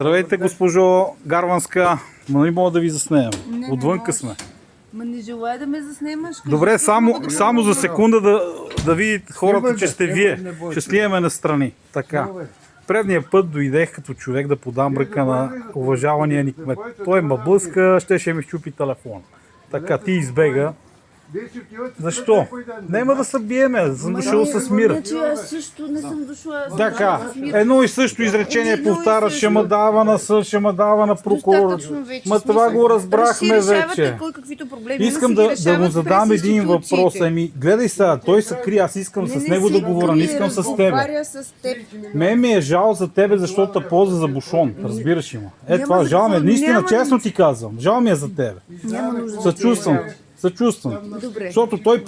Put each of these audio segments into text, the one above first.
Здравейте, госпожо Гарванска. Не мога да ви заснемем. Отвънка сме. Ма не желая да ме заснемаш. Добре, само за секунда да видят хората, че сте вие. Ще снимаме настрани. Така. Предния път дойдех като човек да подам ръка на уважавания ни кмет. Той ме блъска, ще ми щупи телефон. Така, ти избега. Защо? Нема да се биеме, съм дошъл с мир. Значи аз също не съм дошла. Така, едно и също изречение повтаря, ще ме дава на съд, ще ме дава на прокурор. Ма това го разбрахме вече. Искам да му задам един въпрос. Гледай сега, той се крие, аз искам с него да говоря, не искам с тебе. Мен ми е жал за тебе, защото те полза за бушон. Разбираш ли му? Това жал ми е, наистина честно ти казвам. Жал ми е за тебе. Съчувствам. Добре. Защото той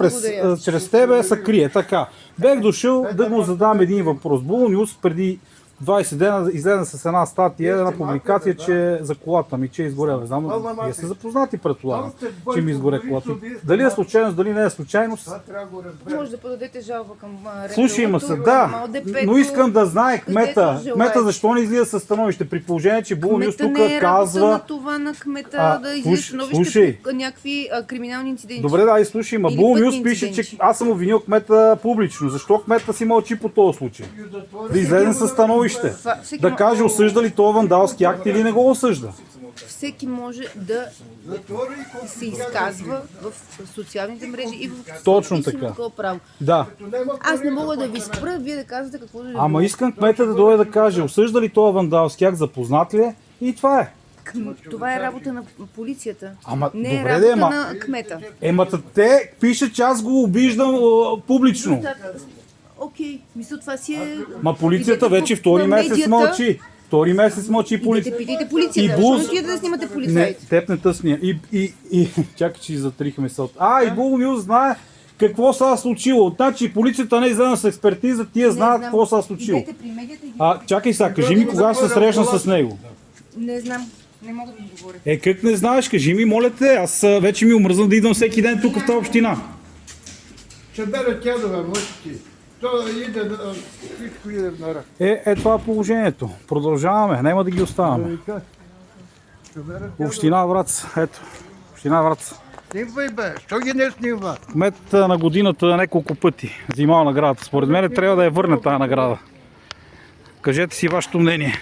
чрез тебе се крие. Така. Бех дошъл да му задам един въпрос. Було Нюс преди 20 дена излезе с една статия, една публикация, че за колата ми, че е изгорела. Не знам, вие сте запознати предполагам, че ми изгоре колата. Дали е случайност, дали не е случайност? Може да подадете жалба към Слушай ма се, да, но искам да знае кмета. Кмета защо не излиза със становище, при положение, че Було Нюс тук казва... на това на кмета да излиза становище по някакви криминални инциденти. Добре, да, и слушай, ма Було Нюс пише, че аз съм обвинил кмета публично. Защо кмета си мълчи по този случай? Да излезе със становище. Да каже осъжда ли този вандалски акт или не го осъжда. Всеки може да се изказва в социалните мрежи и в точно така. Право. Да. Аз не мога да ви спра, вие да казвате какво да ви. Ама искам кмета да дойде да каже осъжда ли този вандалски акт, запознат ли е и това е. Това е работа на полицията. Ама, не добре, е работа на кмета. Те пишат, че аз го обиждам публично. Окей, мисля, това си е... Ма полицията вече втори месец мълчи. Втори месец мълчи полицията. Питайте полицията, защо отидете да снимате полицаите? Не, теб не тъсния. Чакай, че затрих мисълта. И Було Нюс знае какво се е случило. Значи полицията не е излезна с експертиза, тия знаят какво се е случило. Чакай сега, кажи ми кога ще се срещна с него. Не знам, не мога да ви говоря. Как не знаеш, кажи ми, моля те, аз вече ми омръзнам да идвам всеки ден тук в тази община. Ще бере тядове, мъжки. Всичко иде в нара. Това е положението. Продължаваме, няма да ги оставаме. Община Враца, ето. Община Враца. Снимвай бе, що ги не снимва? Кмет на годината няколко пъти взимал наградата. Според мен трябва да я върне тази награда. Кажете си вашето мнение.